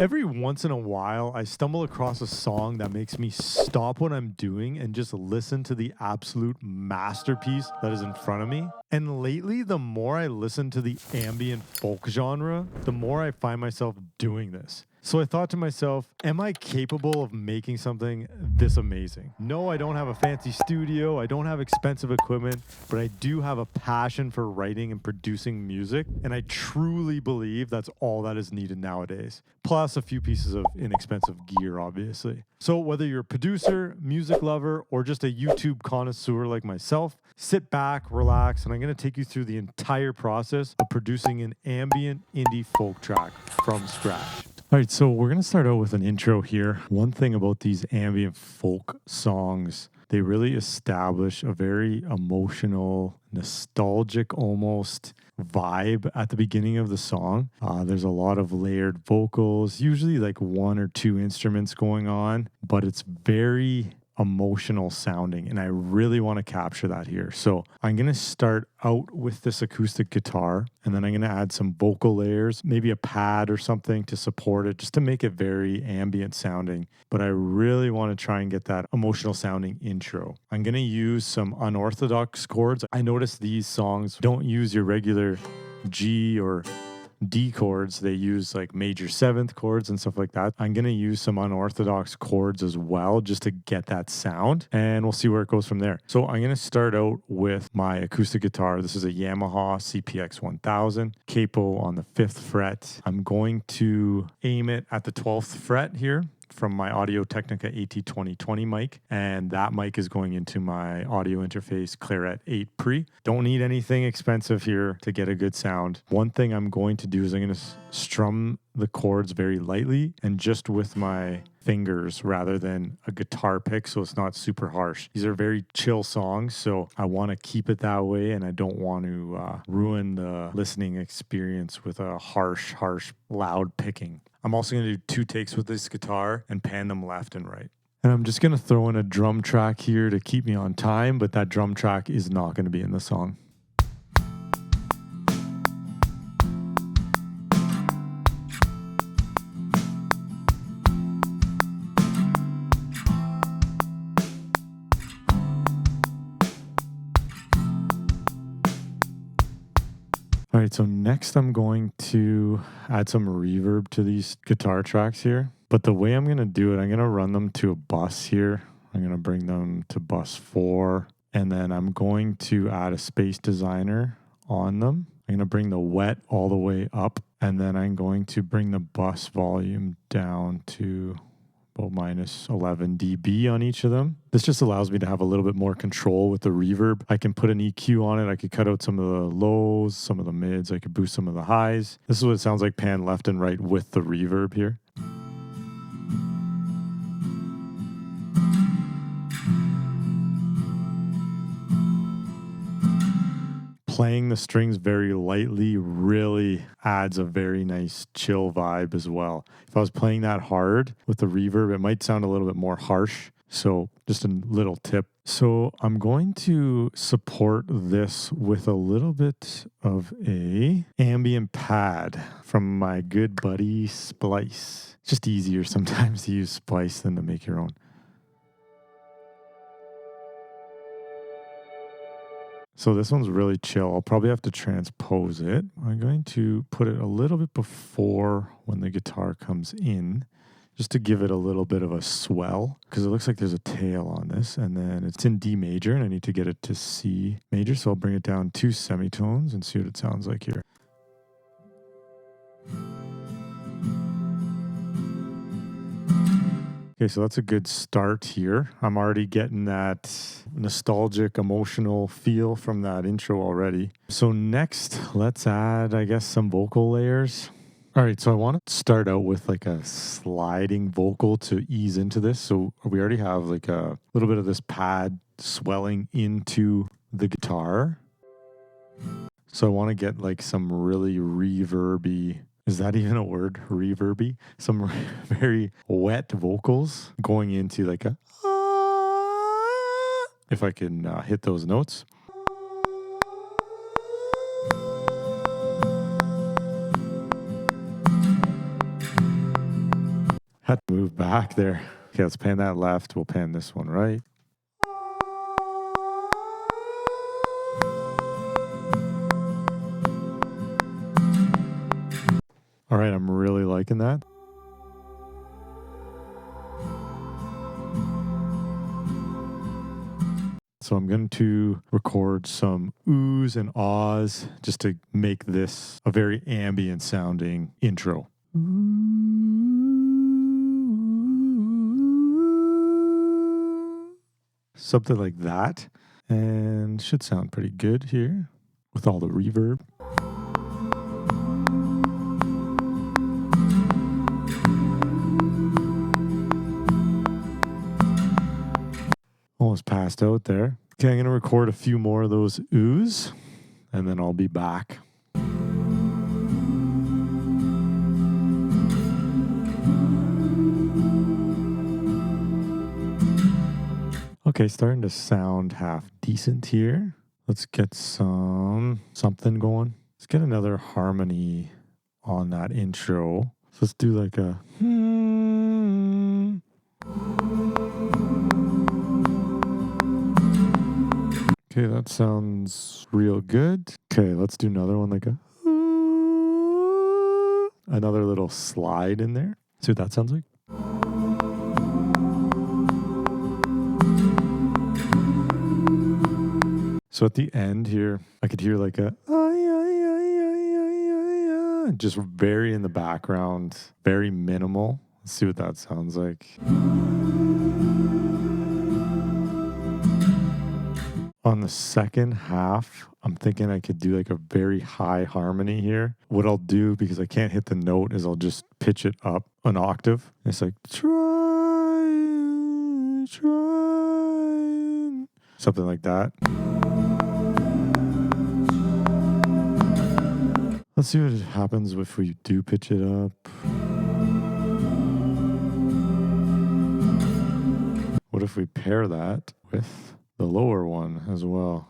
Every once in a while, I stumble across a song that makes me stop what I'm doing and just listen to the absolute masterpiece that is in front of me. And lately, the more I listen to the ambient folk genre, the more I find myself doing this. So I thought to myself, am I capable of making something this amazing? No, I don't have a fancy studio. I don't have expensive equipment, but I do have a passion for writing and producing music. And I truly believe that's all that is needed nowadays. Plus a few pieces of inexpensive gear, obviously. So whether you're a producer, music lover, or just a YouTube connoisseur like myself, sit back, relax, and I'm going to take you through the entire process of producing an ambient indie folk track from scratch. All right, so we're going to start out with an intro here. One thing about these ambient folk songs, they really establish a very emotional, nostalgic almost vibe at the beginning of the song. There's a lot of layered vocals, usually like one or two instruments going on, but it's very emotional sounding, and I really want to capture that here. So I'm going to start out with this acoustic guitar, and then I'm going to add some vocal layers, maybe a pad or something to support it, just to make it very ambient sounding. But I really want to try and get that emotional sounding intro. I'm going to use some unorthodox chords. I noticed these songs don't use your regular G or D chords. They use like major seventh chords and stuff like that. I'm going to use some unorthodox chords as well just to get that sound, and we'll see where it goes from there. So I'm going to start out with my acoustic guitar. This is a Yamaha CPX 1000, capo on the 5th fret. I'm going to aim it at the 12th fret here from my Audio Technica AT2020 mic, and that mic is going into my audio interface Claret 8 Pre. Don't need anything expensive here to get a good sound. One thing I'm going to do is I'm going to strum the chords very lightly and just with my fingers rather than a guitar pick, so it's not super harsh. These are very chill songs, so I want to keep it that way, and I don't want to ruin the listening experience with a harsh, loud picking. I'm also going to do 2 takes with this guitar and pan them left and right. And I'm just going to throw in a drum track here to keep me on time, but that drum track is not going to be in the song. All right, so next I'm going to add some reverb to these guitar tracks here. But the way I'm going to do it, I'm going to run them to a bus here. I'm going to bring them to bus 4. And then I'm going to add a space designer on them. I'm going to bring the wet all the way up. And then I'm going to bring the bus volume down to about minus 11 dB on each of them. This just allows me to have a little bit more control with the reverb. I can put an EQ on it. I could cut out some of the lows, some of the mids. I could boost some of the highs. This is what it sounds like pan left and right with the reverb here. Playing the strings very lightly really adds a very nice chill vibe as well. If I was playing that hard with the reverb, it might sound a little bit more harsh. So just a little tip. So I'm going to support this with a little bit of a ambient pad from my good buddy Splice. It's just easier sometimes to use Splice than to make your own. So this one's really chill. I'll probably have to transpose it. I'm going to put it a little bit before when the guitar comes in, just to give it a little bit of a swell, because it looks like there's a tail on this, and then it's in D major, and I need to get it to C major, so I'll bring it down 2 semitones and see what it sounds like here. Okay, so that's a good start here. I'm already getting that nostalgic, emotional feel from that intro already. So next, let's add, I guess, some vocal layers. All right, so I want to start out with like a sliding vocal to ease into this. So we already have like a little bit of this pad swelling into the guitar. So I want to get like some really reverby, is that even a word? Reverby? Some very wet vocals going into like a, if I can hit those notes. Had to move back there. Okay, let's pan that left. We'll pan this one right. All right, I'm really liking that. So I'm going to record some oohs and ahs just to make this a very ambient sounding intro. Something like that. And should sound pretty good here with all the reverb. Almost passed out there. Okay, I'm going to record a few more of those oohs, and then I'll be back. Okay, starting to sound half decent here. Let's get something going. Let's get another harmony on that intro. So let's do like a... Okay, that sounds real good. Okay, let's do another one like a... Another little slide in there. See what that sounds like? So at the end here, I could hear like a... just very in the background, very minimal. Let's see what that sounds like. On the second half, I'm thinking I could do like a very high harmony here. What I'll do, because I can't hit the note, is I'll just pitch it up an octave. It's like, try, something like that. Let's see what happens if we do pitch it up. What if we pair that with the lower one as well?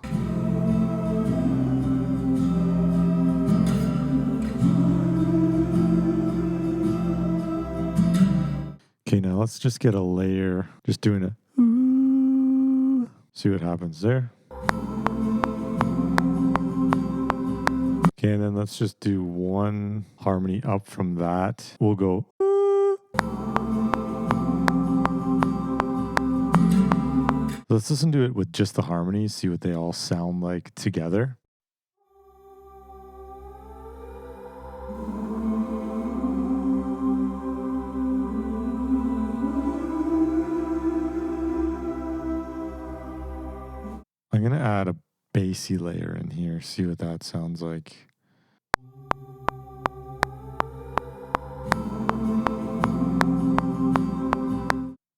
Okay, now let's just get a layer, just doing a ooh. See what happens there. Okay, and then let's just do one harmony up from that. We'll go ooh. Let's listen to it with just the harmonies, see what they all sound like together. I'm going to add a bassy layer in here, see what that sounds like.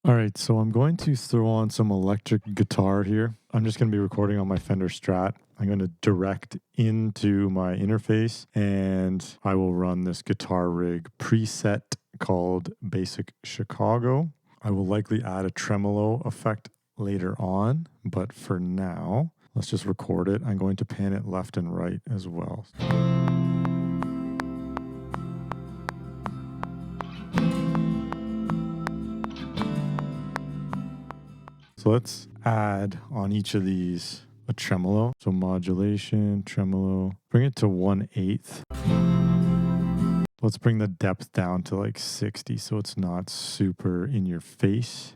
All right, so I'm going to throw on some electric guitar here. I'm just going to be recording on my Fender Strat. I'm going to direct into my interface, and I will run this guitar rig preset called Basic Chicago. I will likely add a tremolo effect later on, but for now, let's just record it. I'm going to pan it left and right as well. So let's add on each of these a tremolo. So modulation, tremolo, bring it to 1/8. Let's bring the depth down to like 60 so it's not super in your face.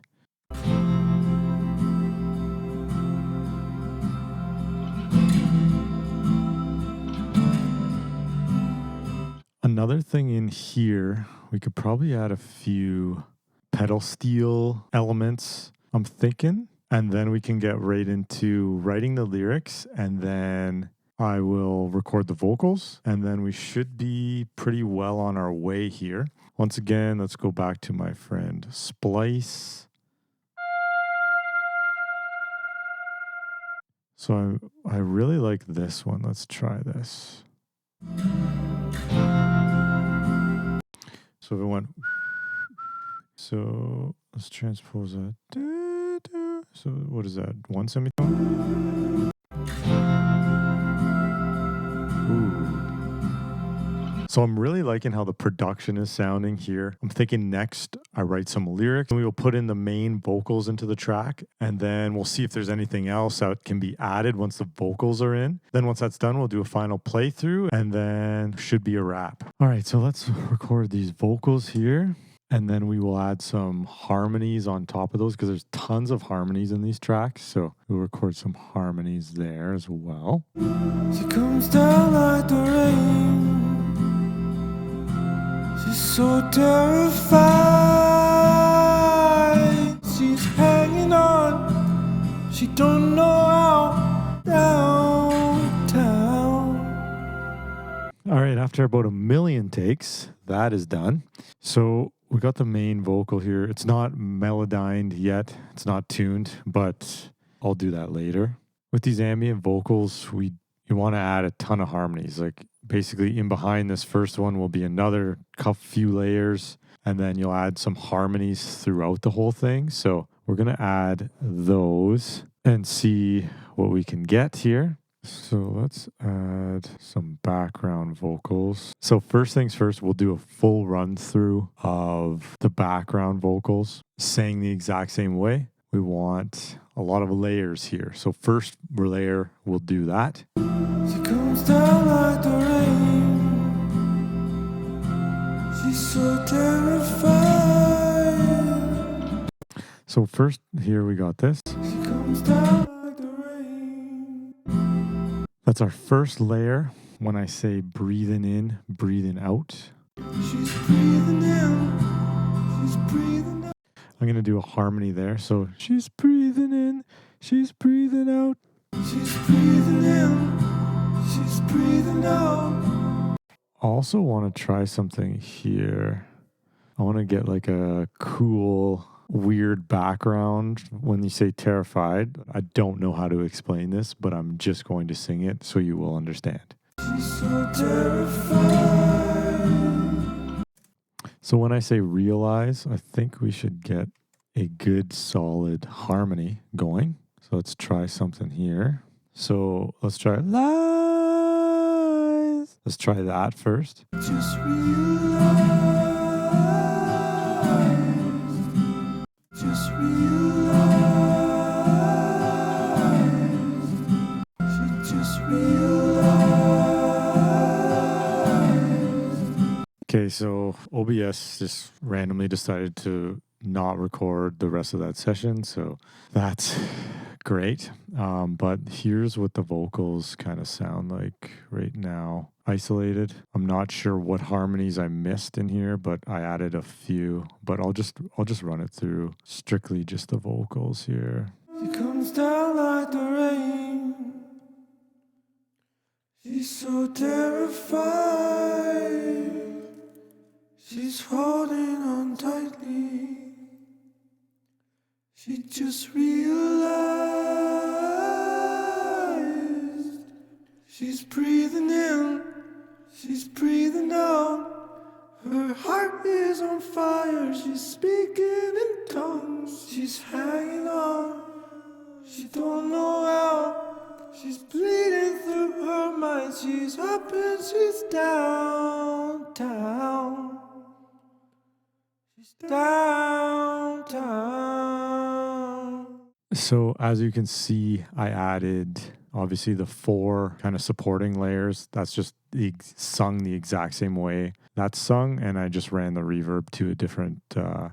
Another thing in here, we could probably add a few pedal steel elements, I'm thinking, and then we can get right into writing the lyrics, and then I will record the vocals, and then we should be pretty well on our way here. Once again, let's go back to my friend Splice. So I really like this one. Let's try this. So if it went... So let's transpose that. So what is that? One semitone? Ooh. So I'm really liking how the production is sounding here. I'm thinking next I write some lyrics and we will put in the main vocals into the track, and then we'll see if there's anything else that can be added once the vocals are in. Then once that's done, we'll do a final playthrough and then should be a wrap. All right, so let's record these vocals here. And then we will add some harmonies on top of those because there's tons of harmonies in these tracks. So we'll record some harmonies there as well. She comes down like the rain. She's so terrified. She's hanging on. She don't know how downtown. All right, after about 1,000,000 takes, that is done. So we got the main vocal here. It's not melodined yet. It's not tuned, but I'll do that later. With these ambient vocals, you want to add a ton of harmonies. Like basically in behind this first one will be another few layers, and then you'll add some harmonies throughout the whole thing. So we're going to add those and see what we can get here. So let's add some background vocals. So first things first, we'll do a full run through of the background vocals, saying the exact same way. We want a lot of layers here. So first layer, we'll do that. She comes down like the rain. She's so terrified. So first here we got this. She comes down like the rain. That's our first layer. When I say breathing in, breathing out. She's breathing in. She's breathing out. I'm going to do a harmony there. So she's breathing in, she's breathing out. She's breathing in. She's breathing out. Also want to try something here. I want to get like a cool, weird background when you say terrified. I don't know how to explain this, but I'm just going to sing it so you will understand. She's so terrified. So when I say realize, I think we should get a good solid harmony going. So let's try something here. So let's try lies. Let's try that first. Just realize. Just realize. She just realized. Okay, so OBS just randomly decided to not record the rest of that session, so that's great. But here's what the vocals kind of sound like right now, isolated. I'm not sure what harmonies I missed in here, but I added a few. But I'll just run it through strictly just the vocals here. She comes down like the rain. She's so terrified. She's holding on tightly. She just realized. She's breathing in. She's breathing out. Her heart is on fire. She's speaking in tongues. She's hanging on. She don't know how. She's bleeding through her mind. She's up and she's downtown. She's downtown. So as you can see, I added obviously the 4 kind of supporting layers. That's just sung the exact same way that's sung, and I just ran the reverb to a different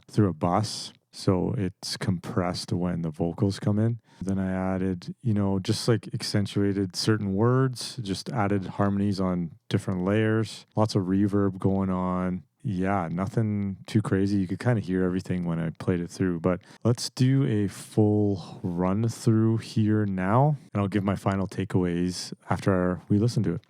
through a bus, so it's compressed when the vocals come in. Then I added, just like accentuated certain words, just added harmonies on different layers, lots of reverb going on. Yeah, nothing too crazy. You could kind of hear everything when I played it through, but let's do a full run through here now, and I'll give my final takeaways after we listen to it.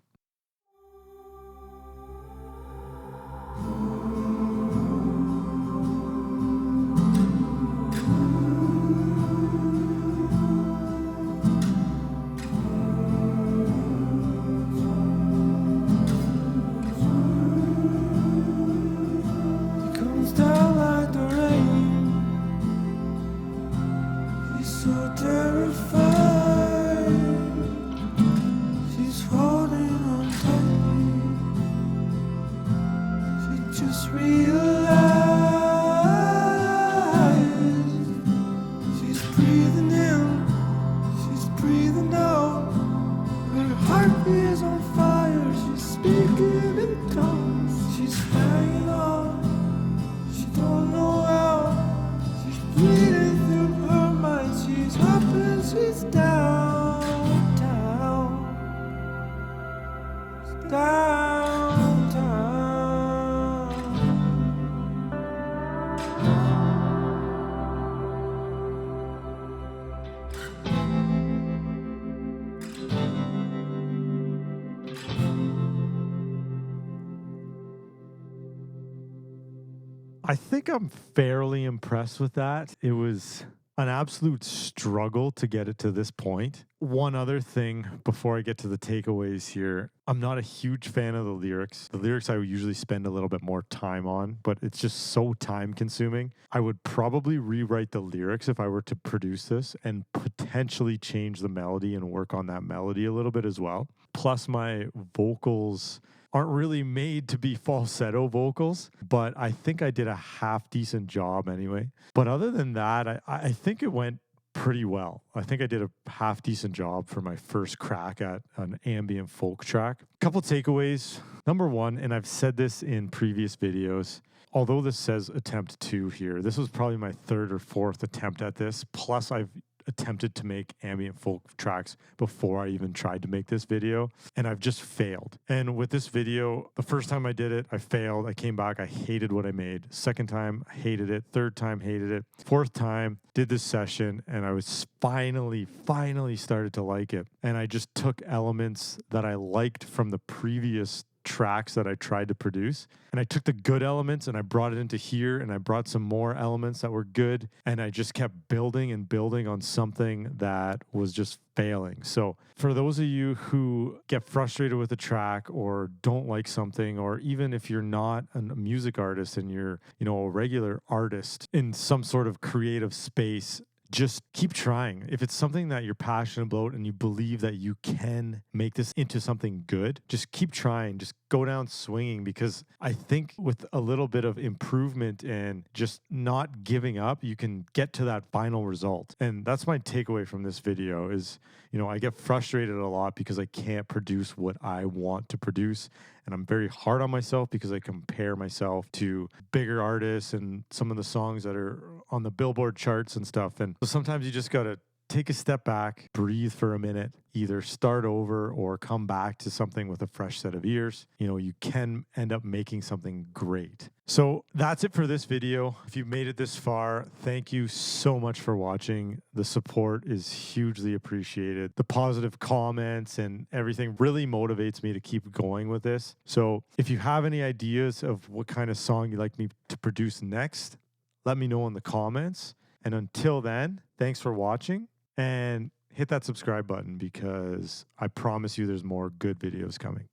I think I'm fairly impressed with that. It was an absolute struggle to get it to this point. One other thing before I get to the takeaways here, I'm not a huge fan of the lyrics. The lyrics I would usually spend a little bit more time on, but it's just so time consuming. I would probably rewrite the lyrics if I were to produce this and potentially change the melody and work on that melody a little bit as well. Plus, my vocals aren't really made to be falsetto vocals, but I think I did a half decent job anyway. But other than that, I think it went pretty well. I think I did a half decent job for my first crack at an ambient folk track. Couple takeaways. Number one, and I've said this in previous videos, although this says attempt 2 here, this was probably my third or fourth attempt at this. Plus, I've attempted to make ambient folk tracks before I even tried to make this video, and I've just failed. And with this video, the first time I did it, I failed. I came back, I hated what I made. Second time, I hated it. Third time, hated it. Fourth time, did this session, and I was finally started to like it. And I just took elements that I liked from the previous tracks that I tried to produce, and I took the good elements and I brought it into here, and I brought some more elements that were good, and I just kept building and building on something that was just failing. So for those of you who get frustrated with a track or don't like something, or even if you're not a music artist and you're, a regular artist in some sort of creative space, just keep trying. If it's something that you're passionate about and you believe that you can make this into something good, just keep trying. Just go down swinging, because I think with a little bit of improvement and just not giving up, you can get to that final result. And that's my takeaway from this video is, I get frustrated a lot because I can't produce what I want to produce. And I'm very hard on myself because I compare myself to bigger artists and some of the songs that are on the Billboard charts and stuff. And so sometimes you just got to take a step back, breathe for a minute, either start over or come back to something with a fresh set of ears. You can end up making something great. So that's it for this video. If you've made it this far, thank you so much for watching. The support is hugely appreciated. The positive comments and everything really motivates me to keep going with this. So if you have any ideas of what kind of song you'd like me to produce next, let me know in the comments. And until then, thanks for watching, and hit that subscribe button because I promise you there's more good videos coming.